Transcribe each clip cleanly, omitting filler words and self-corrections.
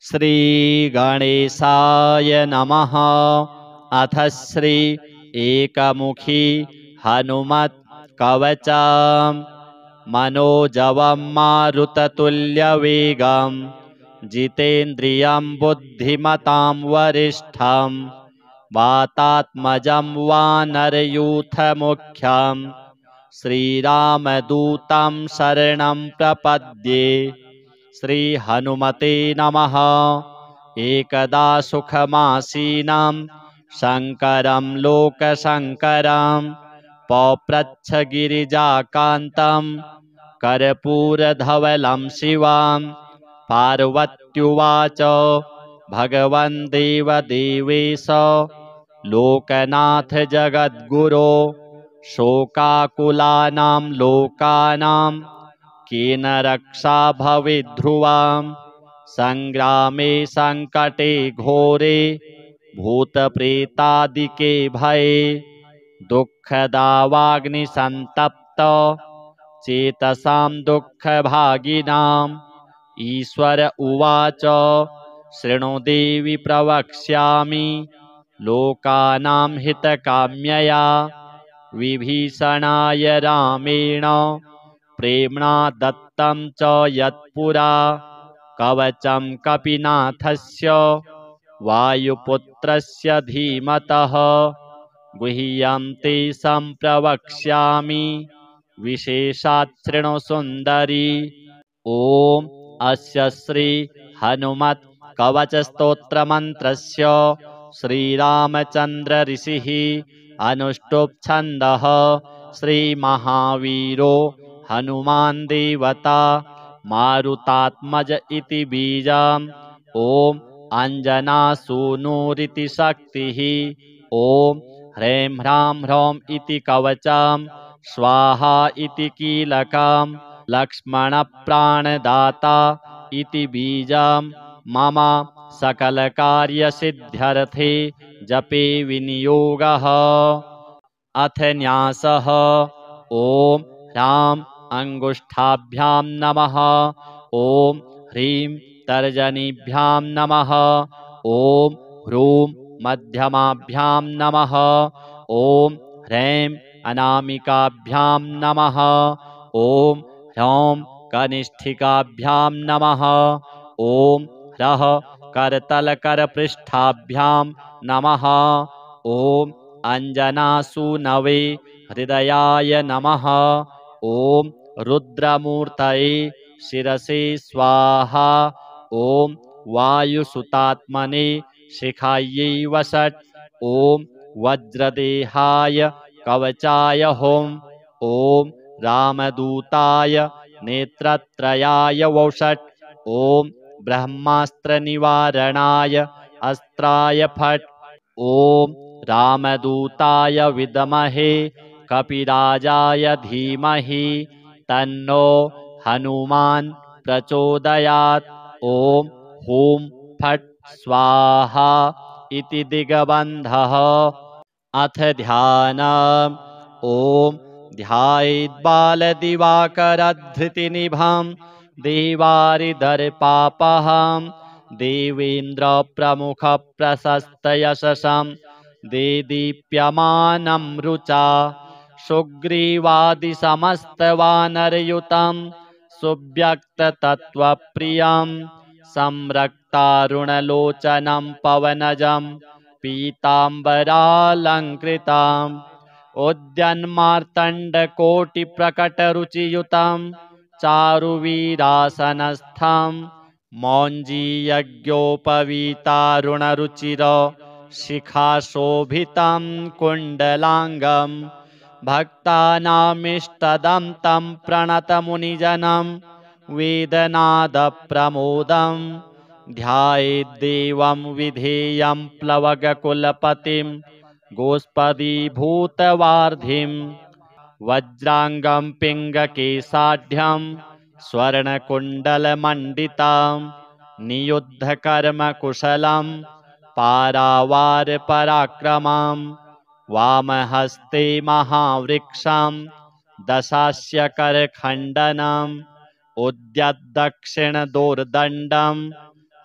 श्रीगणेशाय नमः। अथ श्री एकमुखी हनुमत् कवचम्। मनोजवं मारुततुल्यवेगं जितेन्द्रियं बुद्धिमतां वरिष्ठं वातात्मजं वानरयूथमुख्यं श्रीरामदूतं शरणं प्रपद्ये। श्रीहनुमते नमः। एकदा सुखमासीनं शङ्करं लोकशङ्करं पप्रच्छ गिरिजाकान्तं कर्पूरधवलं शिवां। पार्वत्युवाच भगवन् देवदेवेश लोकनाथ जगद्गुरो शोकाकुलानां लोकानां केन रक्षा भवेद्ध्रुवां। संग्रामे संकटे घोरे भूतप्रेतादिके भये दुःखदावाग्निसन्तप्त चेतसां दुःखभागिनाम्। ईश्वर उवाच शृणु देवि प्रवक्ष्यामि लोकानां हितकाम्यया विभीषणाय रामेण प्रेम्णा दत्तं च यत्पुरा कवचं कपिनाथस्य वायुपुत्रस्य धीमतः गुह्यं ते सम्प्रवक्ष्यामि विशेषात् शृणु सुन्दरी। ॐ अस्य श्री हनुमत् कवच स्तोत्र मंत्रस्य श्रीरामचन्द्र ऋषिः अनुष्टुप् छन्दः श्री महावीरो हनुमान् देवता मारुतात्मज इति बीजम्। ॐ अञ्जनासूनुरिति शक्तिः। ॐ ह्रीं ह्रां ह्रौं इति कवचम् स्वाहा इति कीलकम् लक्ष्मणप्राणदाता इति बीजम्। मम सकलकार्यसिद्ध्यर्थे जपे विनियोगः। अथ न्यासः। ॐ ह्रां अङ्गुष्ठाभ्यां नमः। ॐ ह्रीं तर्जनीभ्यां नमः। ॐ ह्रूं मध्यमाभ्यां नमः। ॐ ह्रैं अनामिकाभ्यां नमः। ॐ ह्रौं कनिष्ठिकाभ्यां नमः। ॐ ह्रः करतलकरपृष्ठाभ्यां नमः। ॐ अञ्जनासूनवे हृदयाय नमः। ॐ रुद्रमूर्तये शिरसे स्वाहा। ॐ वायुसुतात्मने शिखायै वषट्। ॐ वज्रदेहाय कवचाय हुं। ॐ रामदूताय नेत्रत्रयाय वौषट्। ॐ ब्रह्मास्त्रनिवारणाय अस्त्राय फट्। ॐ रामदूताय विद्महे कपिराजाय धीमहि तन्नो हनुमान् प्रचोदयात्। ॐ हुं फट् स्वाहा इति दिग्बन्धः। अथ ध्यानम्। ॐ ध्यायेद्बालदिवाकरधृतिनिभां देवारिदर्पापहं देवेन्द्रप्रमुखप्रशस्तयशसं देदीप्यमानं रुचा सुग्रीवादिसमस्तवानरयुतं सुव्यक्ततत्त्वप्रियं संरक्तारुणलोचनं पवनजं पीताम्बरालङ्कृताम् उद्यन्मार्तण्डकोटिप्रकटरुचियुतं चारुवीरासनस्थं मौञ्जीयज्ञोपवीतारुणरुचिर शिखाशोभितं कुण्डलाङ्गं भक्तानामिष्टदं तं प्रणतमुनिजनं वेदनादप्रमोदं ध्यायेद्देवं विधेयं प्लवगकुलपतिं गोष्पदीभूतवार्धिं वज्राङ्गं पिङ्गकेशाढ्यं स्वर्णकुण्डलमण्डितं नियुद्धकर्मकुशलं पारावारपराक्रमं वामहस्ते महावृक्षं दशास्यकरखण्डनम् उद्यद्दक्षिणदोर्दण्डं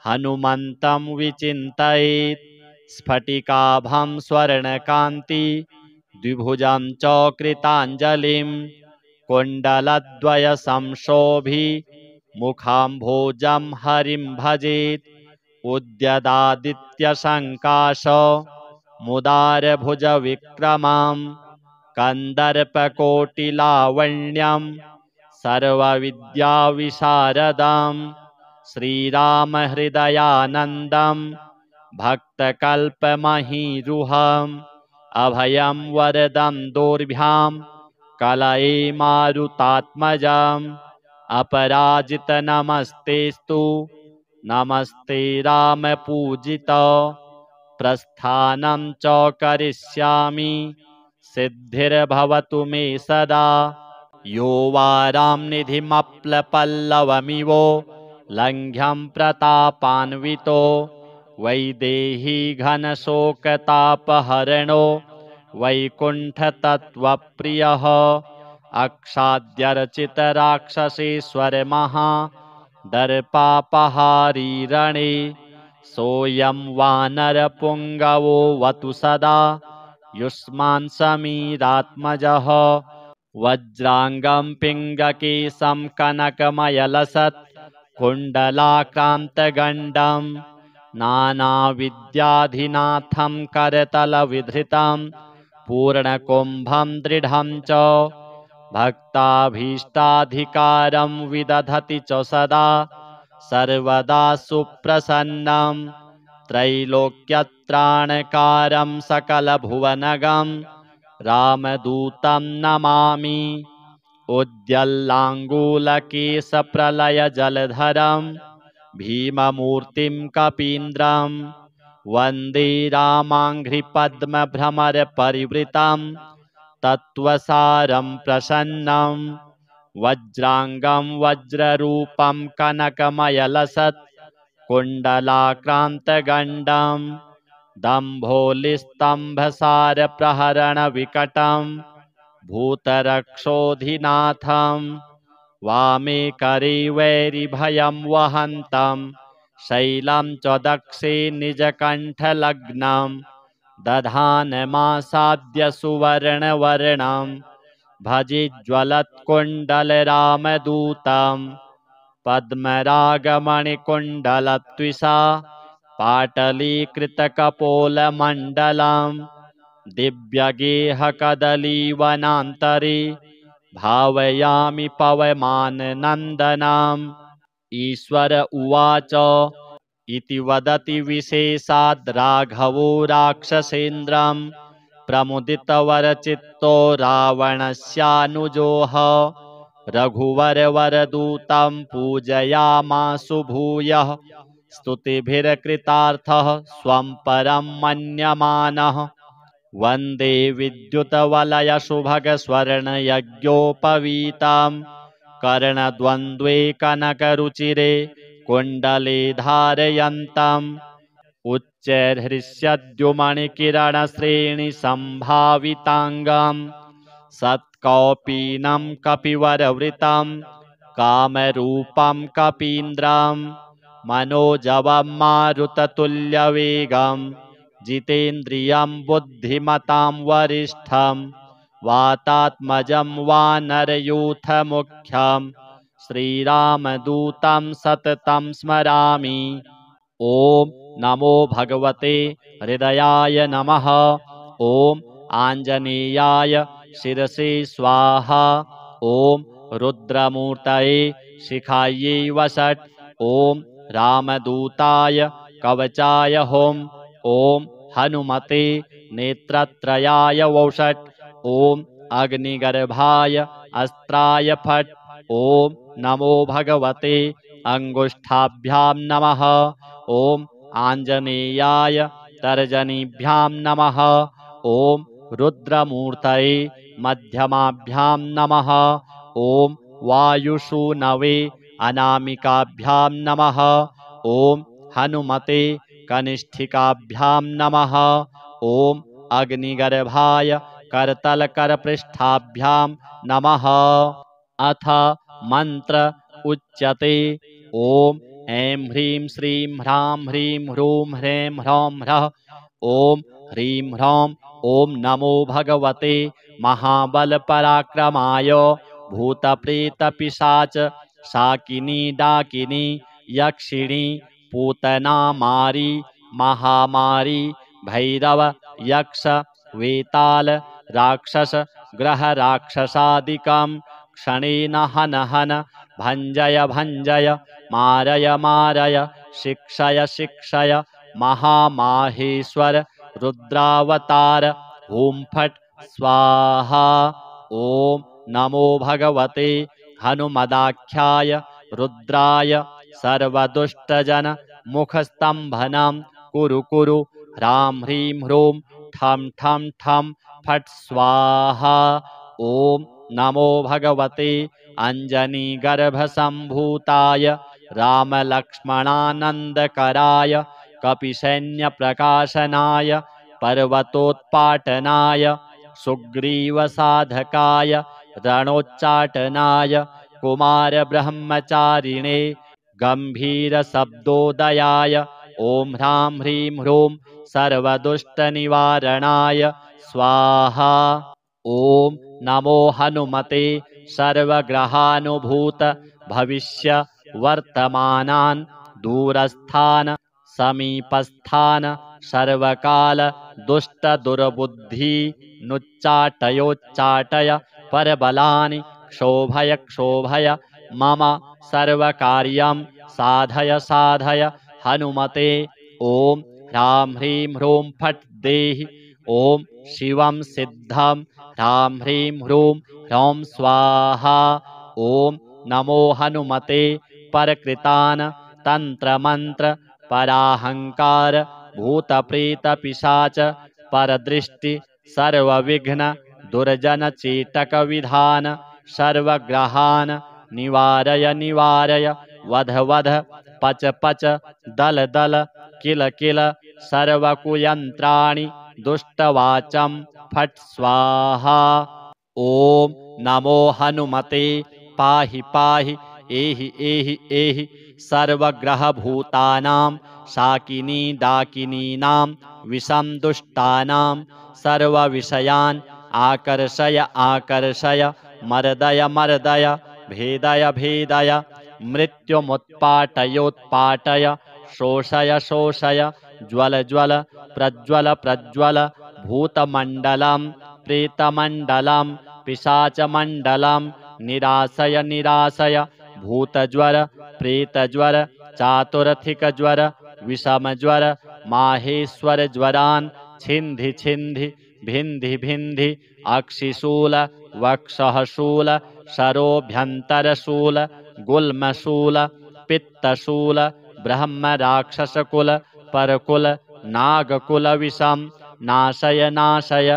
हनुमन्तं विचिन्तयेत् स्फटिकाभं स्वर्णकान्ति द्विभुजं च कृताञ्जलिं कुण्डलद्वयसंशोभि मुखाम्भोजं हरिं भजेत् उद्यदादित्यशङ्काश मुदारभुजविक्रमं कन्दर्पकोटिलावण्यं सर्वविद्याविशारदं श्रीरामहृदयानन्दं भक्तकल्पमहीरुहम् अभयं वरदं दोर्भ्यां कलये मारुतात्मजम् अपराजितनमस्तेस्तु नमस्ते रामपूजित प्रस्थानं च करिष्यामि सिद्धिर्भवतु मे सदा यो वारां निधिमप्लपल्लवमिवो लङ्घ्यं प्रतापान्वितो वैदेही घनशोकतापहरणो वैकुण्ठतत्त्वप्रियः अक्षाद्यर्चितराक्षसेश्वरमहा दर्पापहारी रणे सोऽयं वानरपुङ्गवो वतु सदा युष्मान् समीरात्मजः वज्राङ्गं पिङ्गकेशं कनकमयलसत् कुण्डलाक्रान्तगण्डं नानाविद्याधिनाथं करतलविधृतं पूर्णकुम्भं दृढं च भक्ताभीष्टाधिकारं विदधति च सदा सर्वदा सुप्रसन्नं त्रैलोक्यत्राणकारं सकलभुवनगं रामदूतं नमामि उद्यल्लाङ्गूलकेशप्रलयजलधरं भीममूर्तिं कपीन्द्रं वन्दे रामाङ्घ्रिपद्मभ्रमरपरिवृतं तत्त्वसारं प्रसन्नं वज्राङ्गं वज्ररूपं कनकमयलसत् कुण्डलाक्रान्तगण्डं दम्भोलिस्तम्भसारप्रहरणविकटं भूतरक्षोधिनाथं वामे करे वैरिभयं वहन्तं शैलं च दक्षे निजकण्ठलग्नं दधानमासाद्य सुवर्णवर्णं भजिज्वलत्कुण्डलरामदूतं पद्मरागमणिकुण्डलत्विषा पाटलीकृतकपोलमण्डलं दिव्यगेहकदलीवनान्तरे भावयामि पवमाननन्दनम् ईश्वर उवाच इति वदति विशेषाद् राघवो राक्षसेन्द्रं प्रमुदितवरचित्तो रावणस्यानुजोः रघुवरवरदूतं पूजयामासु भूयः स्तुतिभिर्कृतार्थः स्वं परं मन्यमानः वन्दे विद्युतवलयसुभगस्वर्णयज्ञोपवीतं कर्णद्वन्द्वे कनकरुचिरे कुण्डले धारयन्तम् उच्चैर्हृष्यद्युमणिकिरणश्रेणिसम्भाविताङ्गं सत्कौपीनं कपिवरवृतं कामरूपं कपीन्द्रं मनोजवं मारुततुल्यवेगं जितेन्द्रियं बुद्धिमतां वरिष्ठं वातात्मजं वानरयूथमुख्यं श्रीरामदूतं सततं स्मरामि ॐ नमो भगवते हृदयाय नमः ॐ आञ्जनेयाय शिरसे स्वाहा ॐ रुद्रमूर्तये शिखायै वषट् ॐ रामदूताय कवचाय हुम् ॐ हनुमते नेत्रत्रयाय वौषट् ॐ अग्निगर्भाय अस्त्राय फट् ॐ नमो भगवते अङ्गुष्ठाभ्यां नमः ॐ आञ्जनेयाय तर्जनीभ्यां नमः ॐ रुद्रमूर्तये मध्यमाभ्यां नमः ॐ वायुसूनवे अनामिकाभ्यां नमः ॐ हनुमते कनिष्ठिकाभ्यां नमः ॐ अग्निगर्भाय करतलकरपृष्ठाभ्यां नमः अथ मंत्र उच्यते ॐ ऐं ह्रीं श्रीं ह्रां ह्रीं ह्रूं ह्रैं ह्रौं ह्रः ॐ ह्रीं ह्रौं ॐ नमो भगवते महाबलपराक्रमाय भूतप्रेतपिशाच शाकिनी डाकिनी यक्षिणी पूतना मारी महामारी भैरव यक्ष वेताल राक्षस ग्रह राक्षसादिकं क्षणेन हन हन भञ्जय भञ्जय मारय मारय शिक्षय शिक्षय महामाहेश्वर रुद्रावतार ॐ फट् स्वाहा ॐ नमो भगवते हनुमदाख्याय रुद्राय सर्वदुष्टजन मुखस्तम्भनं कुरु कुरु ह्रां ह्रीं ह्रूं ठं ठं ठं फट् स्वाहा ॐ नमो भगवते अञ्जनीगर्भसम्भूताय रामलक्ष्मणानन्दकराय कपिसैन्यप्रकाशनाय पर्वतोत्पाटनाय सुग्रीवसाधकाय रणोच्चाटनाय कुमारब्रह्मचारिणे गम्भीरशब्दोदयाय ॐ ह्रां ह्रीं ह्रूं सर्वदुष्टनिवारणाय स्वाहा ॐ नमो हनुमते सर्वग्रहानुभूत भविष्य वर्तमानान् दूरस्थान् समीपस्थान् सर्वकाल दुष्ट दुर्बुद्धि नुच्चाटयोच्चाटय परबलानि क्षोभय क्षोभय मम सर्वकार्यं साधय साधय हनुमते ॐ ह्रां ह्रीं ह्रूं फट् देहि ॐ शिवं सिद्धं ह्रां ह्रीं ह्रूं ह्रौं स्वाहा ॐ नमो हनुमते परकृतान् तन्त्रमन्त्र पराहंकार भूतप्रेतपिशाच परदृष्टि सर्वविघ्न दुर्जनचेटकविधान सर्वग्रहान् निवारय निवारय वध वध पच पच दल दल किल किल सर्वकुयन्त्राणि दुष्टवाचं फट् स्वाहा ॐ नमो हनुमते पाहि पाहि एहि एहि एहि सर्वग्रहभूतानां शाकिनी डाकिनीनां विषं दुष्टानां सर्वविषयान् आकर्षय आकर्षय मर्दय मर्दय भेदय भेदय मृत्युमुत्पाटयोत्पाटय शोषय शोषय ज्वल ज्वल प्रज्वल प्रज्वल भूतमण्डलं प्रेतमण्डलं पिशाचमण्डलं निराशय निराशय भूतज्वर प्रेतज्वर चातुर्थिकज्वर विषमज्वर माहेश्वरज्वरान् छिन्धि छिन्धि भिन्धि भिन्धि अक्षिशूल वक्षःशूल शरोभ्यन्तरशूल गुल्मशूल पित्तशूल ब्रह्मराक्षसकुल परकुल नागकुल विषं नाशय नाशय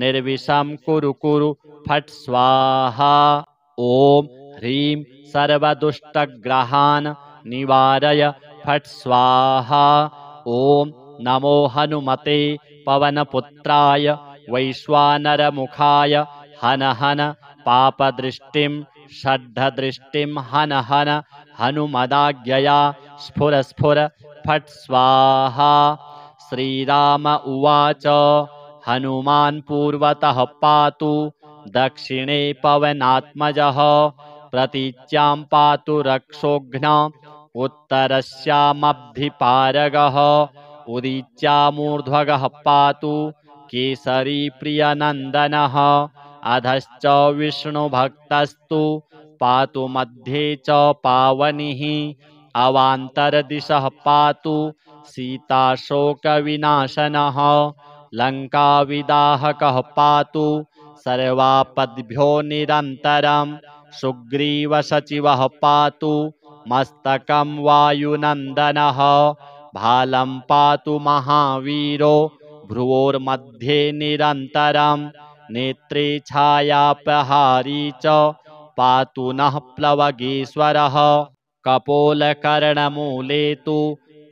निर्विषं कुरु कुरु फट् स्वाहा ॐ ह्रीं सर्वदुष्टग्रहान् निवारय फट् स्वाहा ॐ नमो हनुमते पवनपुत्राय वैश्वानरमुखाय हन हन पापदृष्टिं षड्ढदृष्टिं हन हन हनुमदाज्ञया स्फुर स्फुर फट् स्वाहा श्रीराम उवाच हनुमान् पूर्वतः पातु दक्षिणे पवनात्मजः प्रतीच्यां पातु रक्षोघ्न उत्तरस्यामब्धिपारगः उदीच्यामूर्ध्वगः पातु केसरी प्रियनन्दनः अधश्च विष्णुभक्तस्तु पातु मध्ये च पावनिः अवान्तरदिशः पातु सीताशोकविनाशनः लङ्काविदाहकः पातु सर्वापद्भ्यो निरन्तरं सुग्रीवसचिवः पातु मस्तकं वायुनन्दनः भालं पातु महावीरो भ्रुवोर्मध्ये निरन्तरं नेत्रे छायापहारी च पातु नः प्लवगेश्वरः कपोलकर्णमूले तु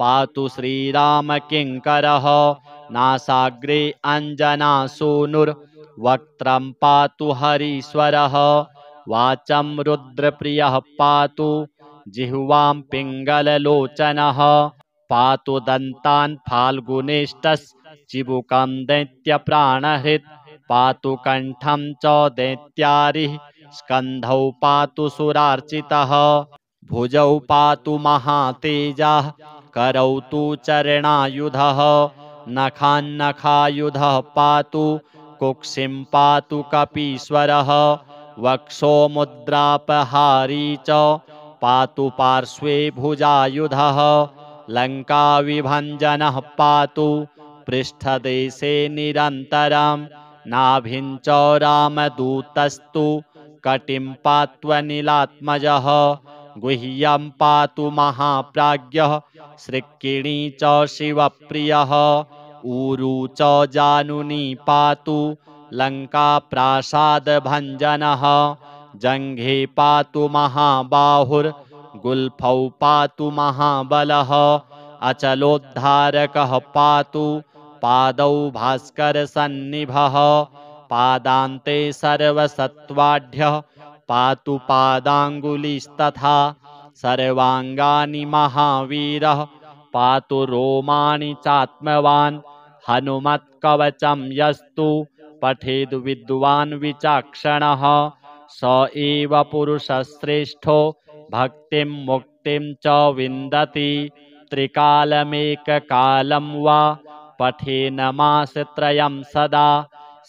पातु श्रीरामकिङ्करः नासाग्रे अञ्जनासूनुर्वक्त्रं पातु हरीश्वरः वाचं रुद्रप्रियः पातु जिह्वां पिङ्गललोचनः पातु दन्तान् फाल्गुनेष्टश्चिबुकं दैत्यप्राणहृत् पातु कण्ठं च दैत्यारिः स्कन्धौ पातु सुरार्चितः भुजौ पातु महातेजः करौ तु चरणायुधः नखान्नखायुधः पातु कुक्षिं पातु कपीश्वरः वक्षो मुद्रापहारी च पातु पार्श्वे भुजायुधः लङ्काविभञ्जनः पातु पृष्ठदेशे निरन्तरं नाभिं च रामदूतस्तु कटिं पात्वनिलात्मजः गुह्यं पातु महाप्राज्ञः सृक्किणी च शिवप्रियः ऊरू च जानुनी पातु लङ्काप्रासादभञ्जनः जङ्घे पातु महाबाहुर्गुल्फौ पातु महाबलः अचलोद्धारकः पातु पादौ भास्करसन्निभः पादान्ते सर्वसत्त्वाढ्यः पातु पादाङ्गुलिस्तथा सर्वाङ्गानि महावीरः पातु रोमाणि चात्मवान् हनुमत्कवचं यस्तु पठेद् विद्वान् विचक्षणः स एव पुरुषश्रेष्ठो भक्तिं मुक्तिं च विन्दति त्रिकालमेककालं वा पठेन्मासत्रयं सदा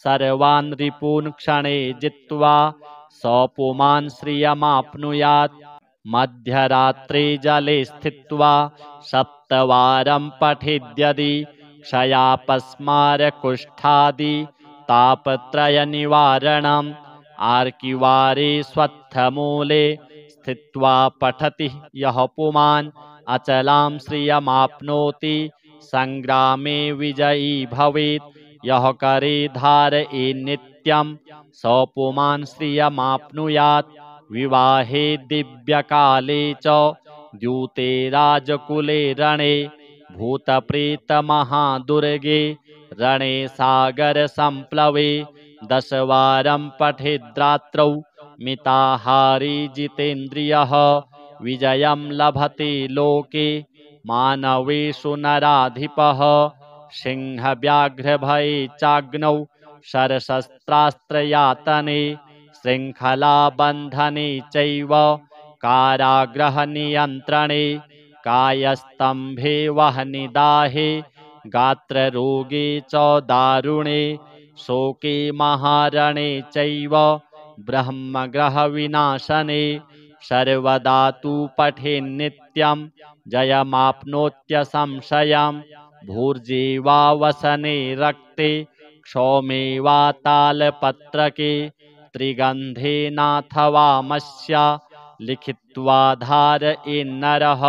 सर्वान् रिपून् क्षणे जित्वा स पुमान् श्रियमाप्नुयात् मध्यरात्रे जले स्थित्वा सप्तवारं पठेद्यदि क्षयापस्मारकुष्ठादि तापत्रयनिवारणम् आर्किवारे स्वत्थमूले स्थित्वा पठति यः पुमान् अचलां श्रियमाप्नोति संग्रामे विजयी भवेत् यः करे धारयेन्नित्यं स पुमान् श्रियमाप्नुयात् विवाहे दिव्यकाले च द्यूते राजकुले रणे भूतप्रेतमहादुर्गे रणे सागरसम्प्लवे दशवारं पठेद्रात्रौ मिताहारी जितेन्द्रियः विजयं लभते लोके मानवेषु नराधिपः सिंहव्याघ्रभये चाग्नौ शरशस्त्रास्त्रयातने शृङ्खलाबन्धने चैव कारागृहनियन्त्रणे कायस्तम्भे वह्निदाहे गात्ररोगे च दारुणे शोके महारणे चैव ब्रह्मग्रहविनाशने सर्वदा तु पठेन्नित्यं जयमाप्नोत्यसंशयम् भूर्जेवावसने रक्ते क्षौमे वा तालपत्रके त्रिगन्धेनाथवामस्या लिखित्वा धारयेन्नरः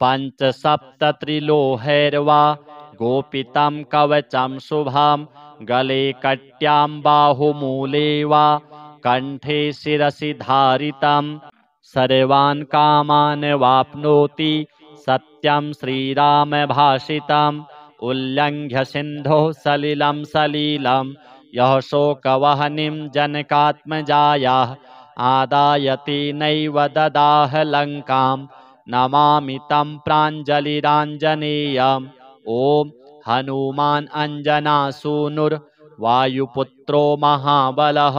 पञ्चसप्तत्रिलोहैर्वा गोपितं कवचं शुभं गले कट्यां बाहुमूले वा कण्ठे शिरसि धारितं सर्वान् कामान् वाप्नोति सत्यं श्रीरामभाषितम् उल्लङ्घ्य सिन्धोः सलिलं सलीलं यः शोकवह्निं जनकात्मजायाः आदायति नैव ददाह लङ्कां नमामि तं प्राञ्जलिराञ्जनेयम् ॐ हनुमान् अञ्जनासूनुर्वायुपुत्रो महाबलः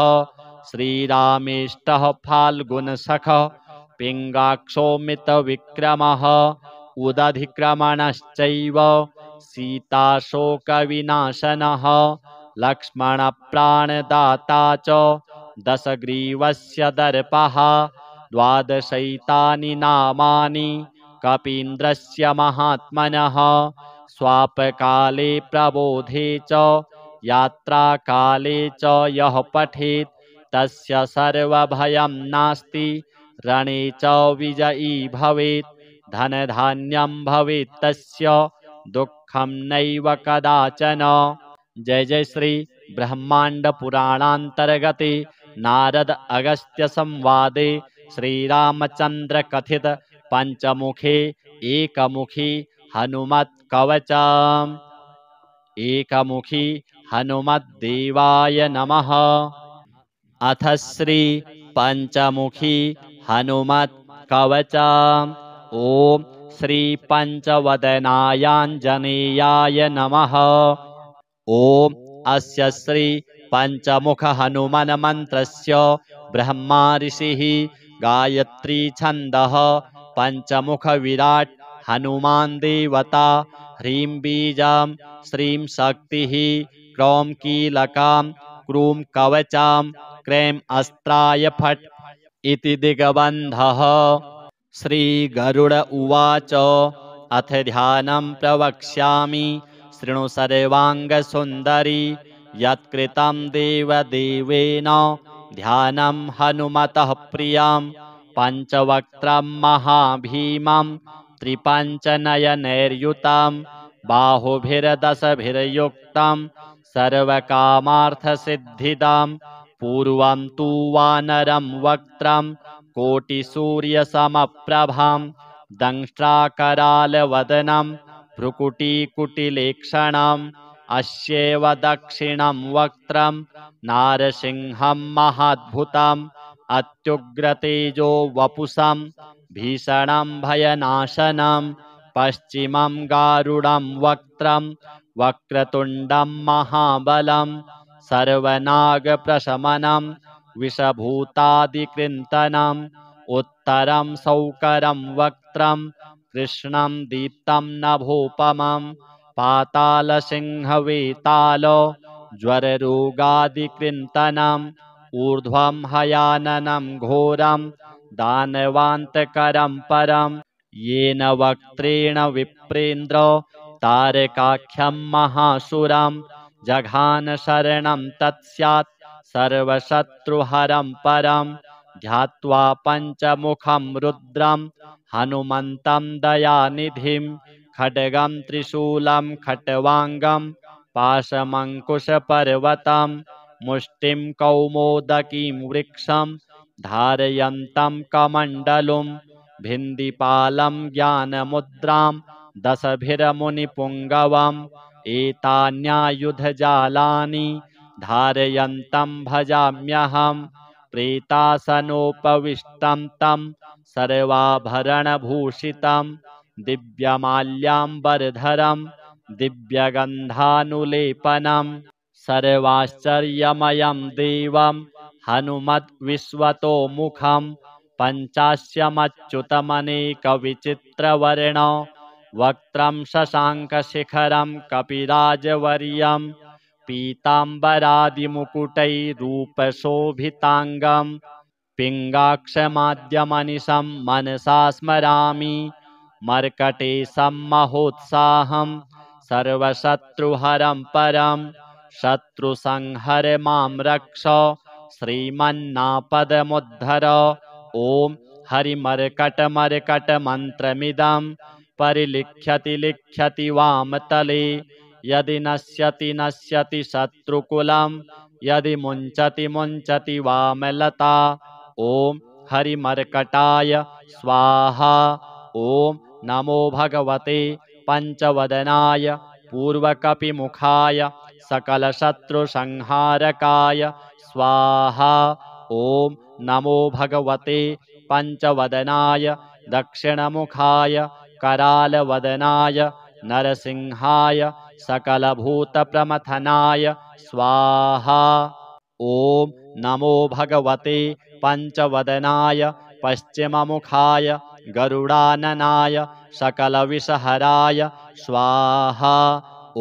श्रीरामेष्टः फाल्गुनसखः पिङ्गाक्षोमितविक्रमः उदधिक्रमणश्चैव सीताशोकविनाशनः लक्ष्मणप्राणदाता च दशग्रीवस्य दर्पः द्वादशैतानि नामानि कपीन्द्रस्य महात्मनः स्वापकाले प्रबोधे च यात्राकाले च यः पठेत् तस्य सर्वभयं नास्ति रणे च विजयी भवेत् धनधान्यं भवेत् तस्य दुःखं नैव कदाचन। जय जय श्री ब्रह्मांड पुराणांतर्गते नारद अगस्त्य संवादे श्रीरामचंद्र कथित पंचमुखे एकमुखी हनुमत् कवचम्। एकमुखी हनुमद्देवाय नमः। अथ श्री पंचमुखी हनुमत् कवचम्। ॐ श्री पंचवदनायाञ्जनेयाय नमः। ॐ अस्य श्री पंचमुख हनुमन् मन्त्रस्य ब्रह्मा ऋषिः गायत्री छन्दः पंचमुख विराट् हनुमान् देवता ह्रीं बीजं श्रीं शक्तिः क्रौं कीलकां क्रूं कवचां क्రైं अस्त्राय फट् इति दिग्बन्धः। श्रीगरुड उवाच अथ ध्यानं प्रवक्ष्यामि शृणु सर्वाङ्गसुन्दरी यत्कृतं देवदेवेन ध्यानं हनुमतः प्रियं पञ्चवक्त्रं महाभीमं त्रिपञ्चनयनैर्युतं बाहुभिर्दशभिर्युक्तं सर्वकामार्थसिद्धिदं पूर्वं तु वानरं वक्त्रं कोटिसूर्यसमप्रभं दंष्ट्राकरालवदनं भ्रुकुटीकुटिलेक्षणम् अस्येव दक्षिणं वक्त्रं नारसिंहं महाद्भुतम् अत्युग्रतेजो वपुषं भीषणं भयनाशनं पश्चिमं गारुडं वक्त्रं वक्रतुण्डं महाबलं सर्वनागप्रशमनं विषभूतादिकृन्तनम् उत्तरं सौकरं वक्त्रं कृष्णं दीप्तं नभोपमं पातालसिंहवेताल ज्वररोगादिकृन्तनम् ऊर्ध्वं हयाननं घोरं दानवान्तकरं परं येन वक्त्रेण विप्रेन्द्र तारकाख्यं महासुरं जघान शरणं तत्स्यात् सर्वशत्रुहरं परं ध्यात्वा पञ्चमुखं रुद्रं हनुमन्तं दयानिधिं खड्गं त्रिशूलं खट्वाङ्गं पाशमङ्कुशपर्वतं मुष्टिं कौमोदकीं वृक्षं धारयन्तं कमण्डलुं भिन्दिपालं ज्ञानमुद्रां दशभिर्मुनिपुङ्गवम् एतान्यायुधजालानि धारयन्तं भजाम्यहं प्रेतासनोपविष्टं तं सर्वाभरणभूषितं दिव्यमाल्याम्बरधरं दिव्यगन्धानुलेपनं सर्वाश्चर्यमयं देवं हनुमद्विश्वतोमुखं पञ्चास्यमच्युतमनेकविचित्रवर्ण वक्त्रं शशाङ्कशिखरं कपिराजवर्यं पीताम्बरादिमुकुटैरूपशोभिताङ्गं पिङ्गाक्षमाद्यमनिशं मनसा स्मरामि मर्कटेशं महोत्साहं सर्वशत्रुहरं परं शत्रुसंहर मां रक्ष श्रीमन्नापदमुद्धर। ॐ हरिमर्कटमर्कटमन्त्रमिदं परिलिख्यति लिख्यति वामतले यदि नश्यति नश्यति शत्रुकुलं यदि मुञ्चति मुञ्चति वामलता। ॐ हरिमर्कटाय स्वाहा। ॐ नमो भगवते पञ्चवदनाय पूर्वकपिमुखाय सकलशत्रुसंहारकाय स्वाहा। ॐ नमो भगवते पञ्चवदनाय दक्षिणमुखाय करालवदनाय नरसिंहाय सकलभूतप्रमथनाय स्वाहा। ॐ नमो भगवते पञ्चवदनाय पश्चिममुखाय गरुडाननाय सकलविषहराय स्वाहा। ॐ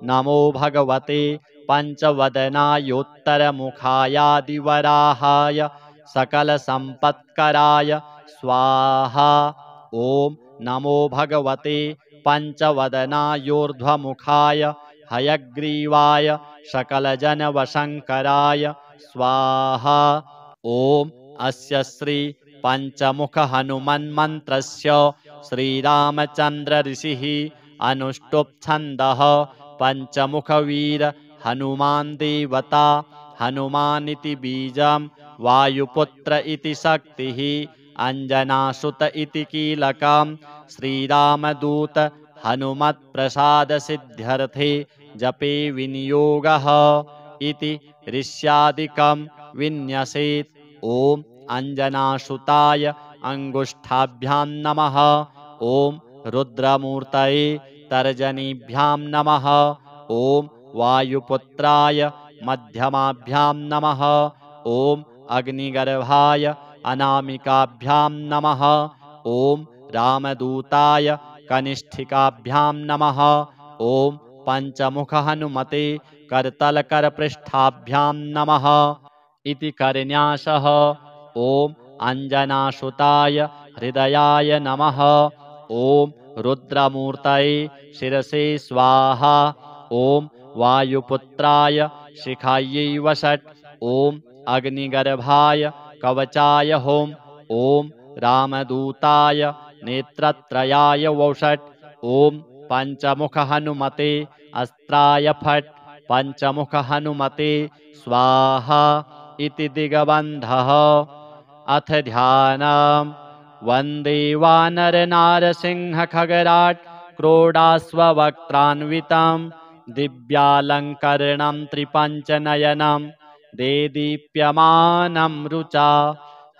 नमो भगवते पञ्चवदनायोत्तरमुखायादिवराहाय सकलसम्पत्कराय स्वाहा। ॐ नमो भगवते पञ्चवदनायोर्ध्वमुखाय हयग्रीवाय सकलजनवशङ्कराय स्वाहा। ॐ अस्य श्री पञ्चमुख हनुमन्मन्त्रस्य श्रीरामचन्द्र ऋषिः अनुष्टुप् छन्दः पञ्चमुखवीर हनुमान् देवता हनुमानिति बीजं वायुपुत्र इति शक्तिः अञ्जनासुत इति कीलकं श्रीरामदूत हनुमत्प्रसादसिद्ध्यर्थे जपे विनियोगः इति ऋष्यादिकं विन्यसेत्। ॐ अञ्जनासुताय अंगुष्ठाभ्यां नमः। ओम रुद्रमूर्तये तर्जनीभ्यां नमः। ओम वायुपुत्राय मध्यमाभ्यां नमः। ओम अग्निगर्भाय अनामिकाभ्यां नमः। ओम रामदूताय कनिष्ठिकाभ्यां नमः। ओम पंचमुख हनुमते करतलकरपृष्ठाभ्यां नमः इति करन्यासः। ओम अंजनासुताय हृदयाय नमः। ओम रुद्रमूर्तये शिरसे स्वाहा। ओम वायुपुत्राय शिखायै वषट्। ओम अग्निगर्भाय कवचाय होम। ओम रामदूताय नेत्रत्रयाय वौषट्। ओम पंचमुख हनुमते अस्त्राय फट्। पंचमुख हनुमते स्वाहा इति दिगबन्धः। अथ ध्यानम्। वन्दे वानरनारसिंह खगराट् क्रोडास्ववक्त्रान्वितं दिव्यालङ्करणं त्रिपञ्चनयनं देदीप्यमानं रुचा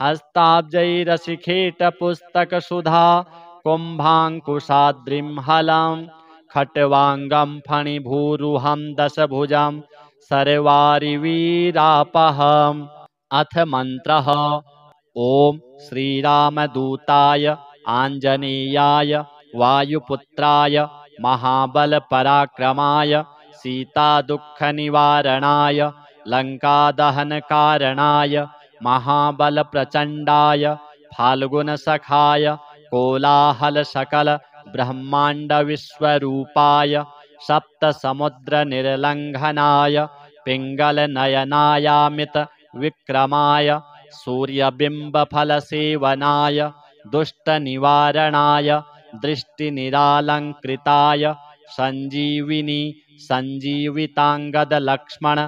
हस्ताब्जैरशिखेटपुस्तकसुधा कुम्भाङ्कुशाद्रिं हलं खट्वाङ्गं फणिभूरुहं दशभुजं सर्वारिवीरापहम्। अथ मन्त्रः। ओम श्रीरामदूताय आञ्जनेयाय वायुपुत्राय महाबलपराक्रमाय सीतादुःखनिवारणाय लङ्कादहनकारणाय महाबलप्रचण्डाय फाल्गुनसखाय कोलाहलसकल ब्रह्माण्डविश्वरूपाय सप्तसमुद्रनिर्लङ्घनाय पिङ्गलनयनायामित विक्रमाय सूर्यबिम्बफलसेवनाय दुष्टनिवारणाय दृष्टिनिरालङ्कृताय सञ्जीविनी सञ्जीविताङ्गदलक्ष्मण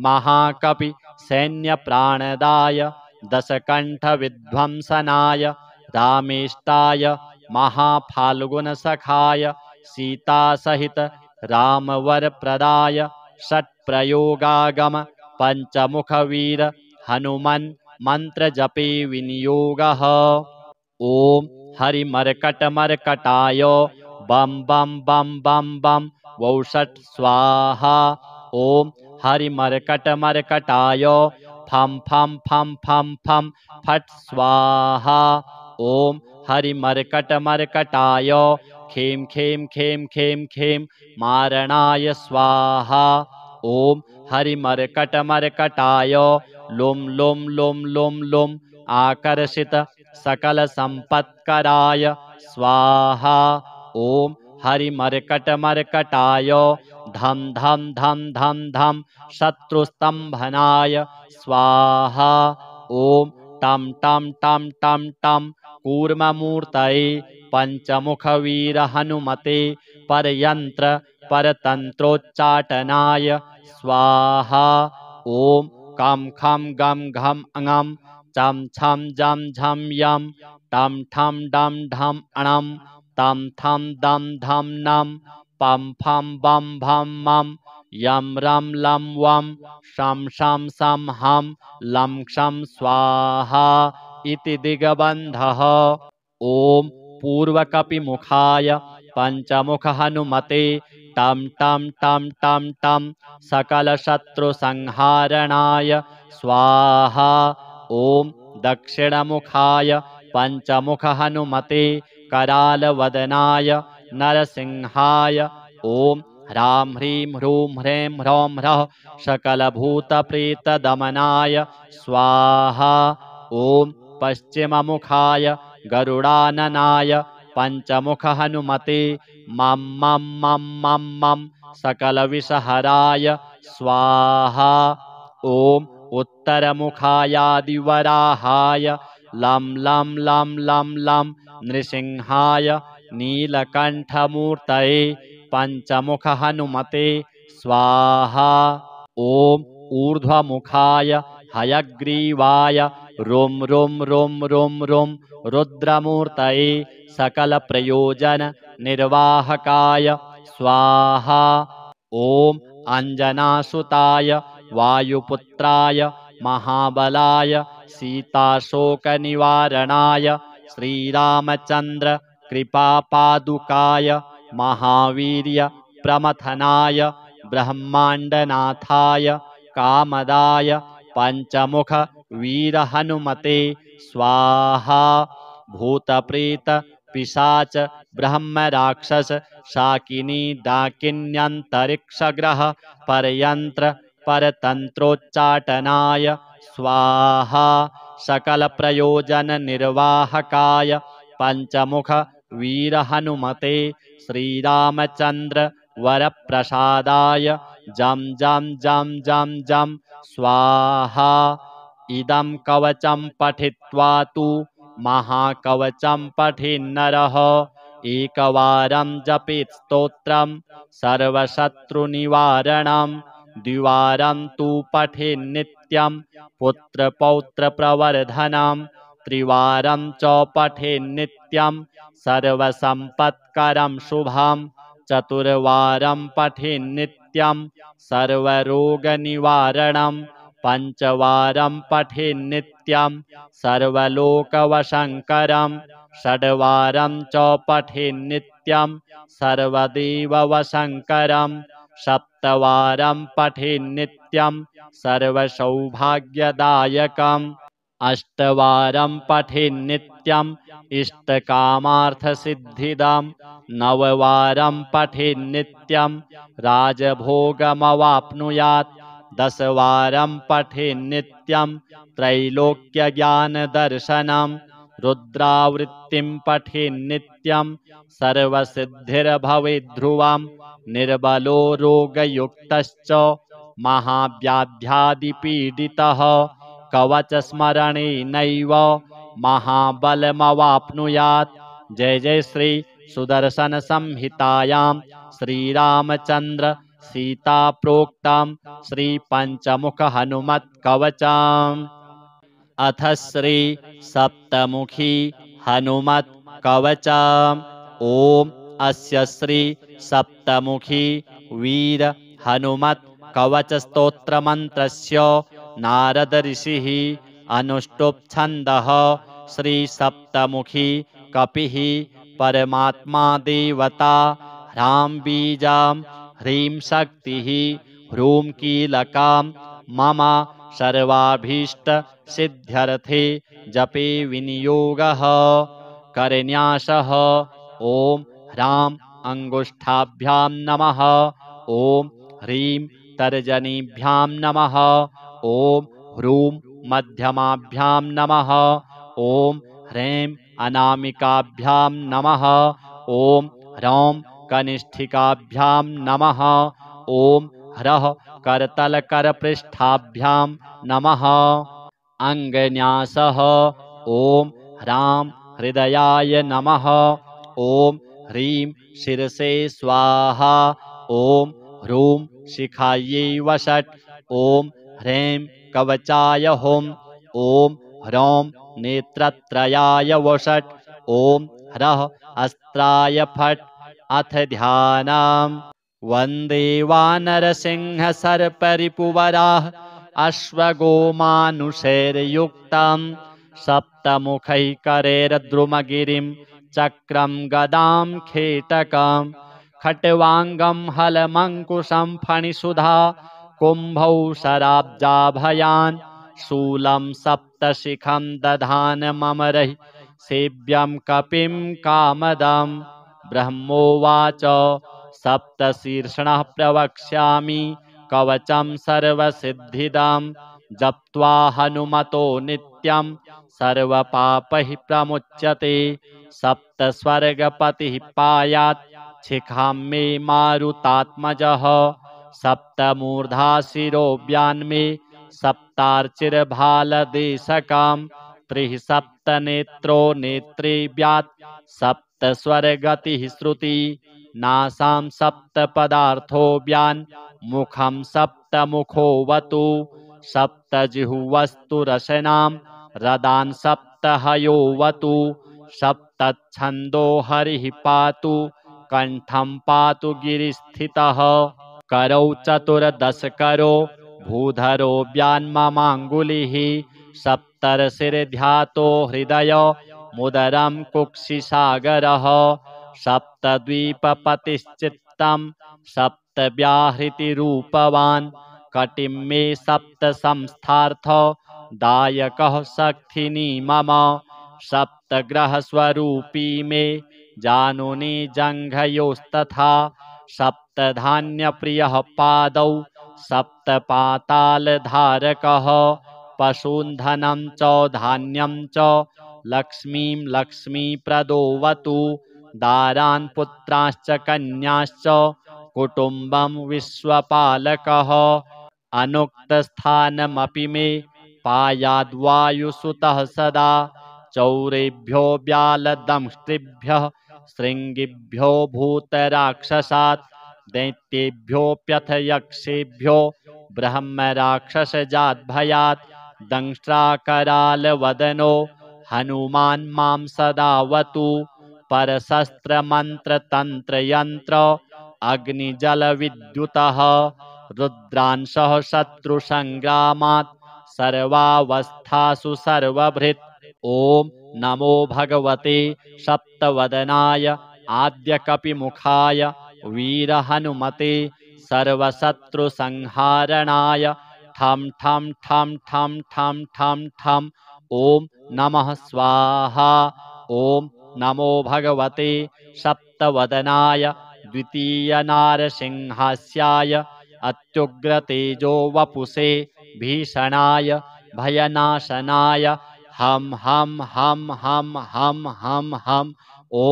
महाकपि सैन्यप्राणदाय दशकण्ठविध्वंसनाय रामेष्टाय महाफाल्गुनसखाय सीतासहित रामवरप्रदाय षट्प्रयोगागम पंचमुखवीर हनुमन् मंत्रजपे विनियोगः। ओम हरिमर्कटमर्कटाय बम बम बम बम बम वौषट् स्वाहा। ओम हरिमर्कटमर्कटाय फम फम फम फम फम फट् स्वाहा। ओम हरिमर्कटमर्कटाय खेम खेम खेम खेम खेम मारणाय स्वाहा। ओम हरिमर्कटमर्कटाय लुम लुम लुम लुम लुम आकर्षित सकल संपत्कराय स्वाहा। ओम हरिमर्कटमर्कटाय धम धम धम धम धम शत्रुस्तंभनाय स्वाहा। ओम टम टम टम टम टम कूर्ममूर्तये पंचमुखवीर हनुमते परयंत्र परतंत्रोच्चाटनाय स्वाहा। ओम कम खम गम घम अङम चम छम जम झम यम टम ठम डम ढम अणम तम थम दम धम नम पम फम बम भम मम यम रम लम वम शम शम सम हम लं क्षम स्वाहा इति दिगबन्धः। ओम पूर्वकपिमुखाय पंचमुख हनुमते टम टम टम टम टम सकलशत्रुसंहारणाय स्वाहा। ओम दक्षिणमुखाय पंचमुख हनुमते करालवदनाय नरसिंहाय ओम ह्रां ह्रीं ह्रूं ह्रैं ह्रौं ह्रः सकलभूतप्रेतदमनाय स्वाहा। ओम पश्चिममुखाय गरुडाननाय पंचमुख हनुमते मम मम मम मम मम सकलविषहराय स्वाहा। ओम उत्तरमुखायादिवराहाय लं लं लं लं लं नृसिंहाय नीलकण्ठमूर्तये पंचमुख हनुमते स्वाहा। ओम ऊर्ध्वमुखाय हयग्रीवाय रुं रुं रुं रुं रुं रुद्रमूर्तये सकल प्रयोजन निर्वाहकाय स्वाहा। ओम अंजनासुताय वायुपुत्राय महाबलाय सीताशोकनिवारणाय श्रीरामचन्द्र कृपापादुकाय महावीर्य प्रमथनाय ब्रह्माण्डनाथाय कामदाय पंचमुख वीर हनुमते स्वाहा। भूतप्रेत पिशाच ब्रह्म राक्षस शाकिनी डाकिन्यंतरिक्षग्रह परयंत्र परतंत्रोच्चाटनाय स्वाहा। सकल प्रयोजन निर्वाहकाय पंचमुख वीर हनुमते श्रीरामचंद्र वरप्रसादाय जम जम जम जम जम स्वाहा। इदं कवचं पठित्वा तु महाकवचं पठेन्नरः एकवारं जपेत् स्तोत्रं सर्वशत्रुनिवारणं द्विवारं तु पठेन्नित्यं पुत्रपौत्रप्रवर्धनं त्रिवारं च पठेन्नित्यं सर्वसम्पत्करं शुभं चतुर्वारं पठेन्नित्यं सर्वरोगनिवारणं पंचवारं पठेन्नित्यं सर्वलोकवशङ्करं षड्वारं च पठेन्नित्यं सर्वदेववशङ्करं सप्तवारं पठेन्नित्यं सर्वसौभाग्यदायकम् अष्टवारं पठेन्नित्यम् इष्टकामार्थसिद्धिदं नववारं पठेन्नित्यं राजभोगमवाप्नुयात् दशवारं पठेन्नित्यं त्रैलोक्यज्ञानदर्शनं रुद्रावृत्तिं पठेन्नित्यं सर्वसिद्धिर्भवेद्ध्रुवं निर्बलो रोगयुक्तश्च महाव्याध्यादिपीडितः कवचस्मरणेनैव महाबलमवाप्नुयात्। जय जय श्री सुदर्शन संहितायां श्रीरामचंद्र सीता प्रोक्तं श्री पंचमुख हनुमत् कवचम्। अथ श्री सप्तमुखी हनुमत् कवचम्। ओम अस्य श्री सप्तमुखी वीर हनुमत् कवच स्तोत्र मंत्रस्य नारद ऋषिः अनुष्टुप् छन्दः श्री सप्तमुखी कपिः परमात्मा देवता ह्रां बीजां ह्रीं शक्तिः ह्रूं कीलकां मम सर्वाभीष्ट सिद्ध्यर्थे जपे विनियोगः। करन्यासः ओम ह्रां अंगुष्ठाभ्यां नमः। ओम ह्रीं तर्जनीभ्यां नमः। ओम ह्रूं मध्यमाभ्यां नमः। ओम ह्रीं अनामिकाभ्यां नमः। ओम ह्रौं कनिष्ठिकाभ्यां नमः। ओम ह्रः करतलकरपृष्ठाभ्यां नमः। अंगन्यासः ओम ह्रां हृदयाय नमः। ओम ह्रीं शिरसे स्वाहा। ओम ह्रूं शिखायै वषट्। ओम ह्रीं कवचाय हुम्। ओम ह्रौं नेत्रत्रयाय वषट्। ओम ह्रः अस्त्राय फट्। अथ ध्यानम्। वन्दे वानरसिंह सर्परिपुवराह अश्वगोमानुषैर्युक्तं सप्तमुखैकरैर्द्रुमगिरिं चक्रं गदां खेटकं खट्वाङ्गं हलमङ्कुशं फणिसुधा कुम्भौ शराब्जाभयान् शूलं सप्तशिखं दधानममरैः सेव्यं कपिं कामदं। ब्रह्मोवाच सप्तशीर्षणः प्रवक्ष्यामि कवचं सर्वसिद्धिदं जप्त्वा हनुमतो नित्यं सर्वपापैः प्रमुच्यते। सप्तस्वर्गपतिः पायात् शिखां मे मारुतात्मजः सप्तमूर्धा शिरोव्यान्मे सप्तार्चिर्भालदेशकां त्रिः सप्तनेत्रो नेत्रेव्यात् सप्तस्वर्गतिः श्रुति नासां सप्तपदार्थोऽव्यान् मुखं सप्तमुखोऽवतु सप्तजिह्वस्तु रसनां रदान् सप्तहयोऽवतु सप्तच्छन्दो हरिः पातु कंठं पातु गिरिस्थितः करौ चतुर्दशकरो भूधरो व्यान्ममाङ्गुलिः सप्तर्षिर्ध्यातो हृदय मुदरं कुक्षिसागरः सप्तद्वीपपतिश्चित्तं सप्तव्याहृतिरूपवान् कटिं मे सप्त संस्थार्थ दायकः शक्तिनी मम सप्तग्रहस्वरूपी मे जानुनी जङ्घयोस्तथा सप्तधान्यप्रियः पादौ सप्तपातालधारकः पशून् धनं च धान्यं च लक्ष्मीं लक्ष्मीप्रदोऽवतु दारान् पुत्राश्च कन्याश्च कुटुम्बं विश्वपालकः अनुक्तस्थानमपि मे पायाद्वायुसुतः सदा चौरेभ्यो व्यालदंष्ट्रिभ्यः शृङ्गिभ्यो भूतराक्षसात् दैत्येभ्योऽप्यथ यक्षेभ्यो ब्रह्मराक्षसजाद्भयात् दंष्ट्राकरालवदनो हनुमान् मां सदावतु परशस्त्रमन्त्रतन्त्रयन्त्र अग्निजलविद्युतः रुद्रांशः शत्रुसङ्ग्रामात् सर्वावस्थासु सर्वभृत् ॐ नमो भगवते सप्तवदनाय आद्यकपिमुखाय वीरहनुमते सर्वशत्रुसंहारणाय ठं ठं ठं ठं ठं ठं ठं ॐ नमः स्वाहा ॐ नमो भगवते सप्तवदनाय द्वितीयनारसिंहास्याय अत्युग्रतेजो वपुषे भीषणाय भयनाशनाय हम हम हम हम हम हम हम ॐ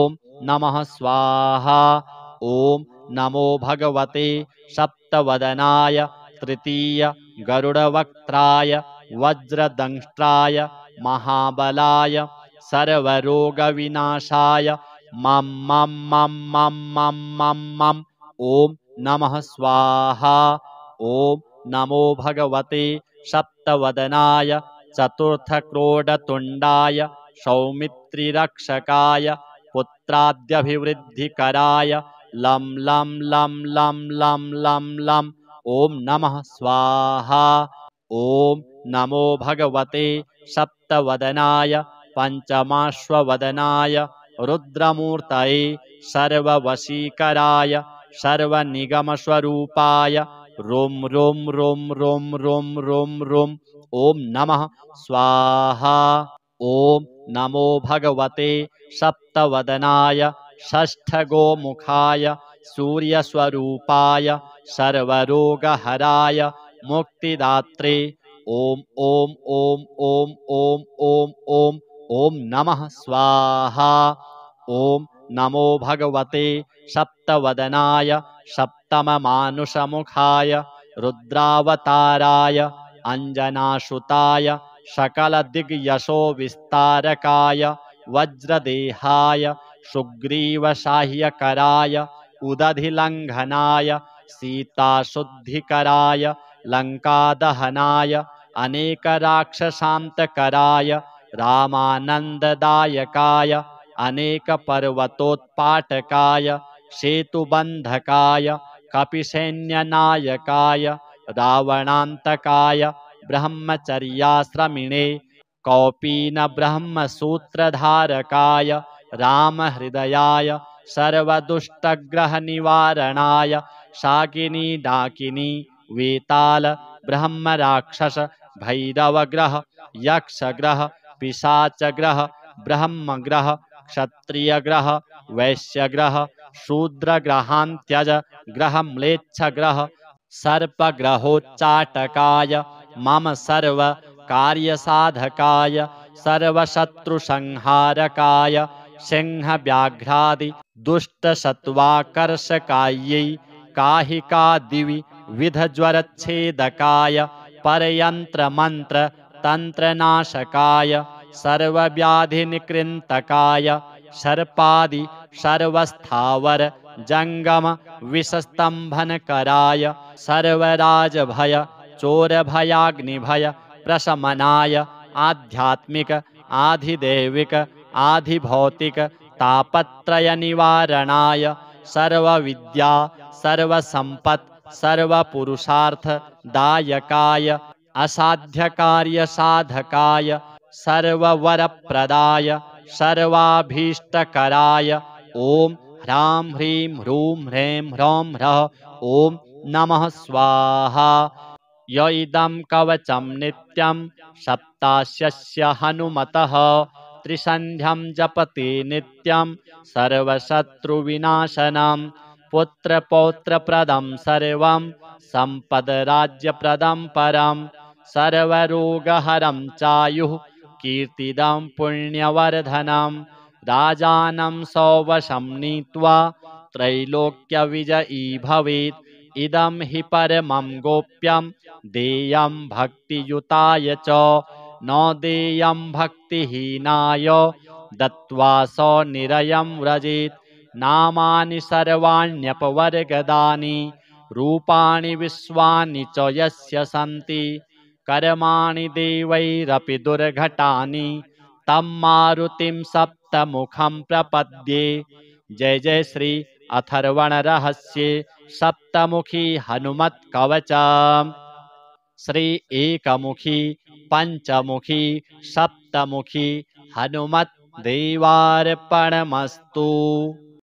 नमः स्वाहा ॐ नमो भगवते सप्तवदनाय तृतीय गरुडवक्त्राय वज्रदंष्ट्राय महाबलाय सर्वरोगविनाशाय मम मम मम मम मम मम मम ॐ नमः स्वाहा ॐ नमो भगवते सप्तवदनाय चतुर्थक्रोडतुण्डाय सौमित्रिरक्षकाय पुत्राद्यभिवृद्धिकराय लं लं लं लं लं लं लं ॐ नमः स्वाहा ॐ नमो भगवते सप्तवदनाय पञ्चमाश्ववदनाय रुद्रमूर्तये सर्ववशीकराय सर्वनिगमस्वरूपाय रों रों रों रों रों रों रों ॐ नमः स्वाहा ॐ नमो भगवते सप्तवदनाय षष्ठगोमुखाय सूर्यस्वरूपाय सर्वरोगहराय मुक्तिदात्रे ॐ ॐ ॐ ॐ ॐ ॐ ॐ ॐ नमः स्वाहा ॐ नमो भगवते सप्तवदनाय सप्तममानुषमुखाय रुद्रावताराय अञ्जनासुताय सकलदिग्यशो विस्तारकाय वज्रदेहाय सुग्रीवसाह्यकराय उदधिलङ्घनाय सीताशुद्धिकराय लङ्कादहनाय अनेकराक्षसान्तकराय रामानन्ददायकाय अनेकपर्वतोत्पाटकाय सेतुबन्धकाय कपिसैन्यनायकाय रावणान्तकाय ब्रह्मचर्याश्रमिणे कौपीनब्रह्मसूत्रधारकाय रामहृदयाय सर्वदुष्टग्रहनिवारणाय शाकिनी डाकिनी वेताल ब्रह्मराक्षस भैरवग्रह यक्षग्रह पिशाचग्रह ब्रह्मग्रह क्षत्रियग्रह वैश्यग्रह शूद्रग्रहान्त्यज ग्रह म्लेच्छग्रह सर्पग्रहोच्चाटकाय मम सर्व कार्यसाधकाय सर्वशत्रुसंहारकाय सिंहव्याघ्रादि दुष्टसत्त्वाकर्षकायै काहिकादिवि विधज्वरच्छेदकाय परयन्त्रमन्त्रतन्त्रनाशकाय सर्वव्याधिनिकृन्तकाय सर्पादि सर्वस्थावर जंगम विषस्तंभनकराय सर्वराजभय चोरभयाग्निभय प्रशमनाय आध्यात्मिक आधिदैविक आधिभौतिक तापत्रय निवारणाय सर्वविद्या सर्वसंपत् सर्वपुरुषार्थ दायकाय असाध्यकार्य साधकाय सर्ववरप्रदाय सर्वाभीष्टकराय ॐ ह्रां ह्रीं ह्रूं ह्रैं ह्रौं ह्रः ॐ नमः स्वाहा। य इदं कवचं नित्यं सप्तास्यस्य हनुमतः त्रिसन्ध्यं जपति नित्यं सर्वशत्रुविनाशनं पुत्रपौत्रप्रदं सर्वं सम्पद्राज्यप्रदं परं सर्वरोगहरं चायुः कीर्तिदं पुण्यवर्धनं राजानं सौवशं नीत्वा त्रैलोक्यविजयी भवेत्। इदं हि परमं गोप्यं देयं भक्तियुताय च न देयं भक्तिहीनाय दत्त्वा स निरयं व्रजेत्। नामानि सर्वाण्यपवर्गदानि रूपाणि विश्वानि च यस्य सन्ति कर्माणि देवैरपि दुर्घटानि तं मारुतिं सप्तमुखं प्रपद्ये। जय जय श्री अथर्वण रहस्ये सप्तमुखी हनुमत् कवचम्। श्री एकमुखी पंचमुखी सप्तमुखी हनुमत् देवार्पणमस्तु।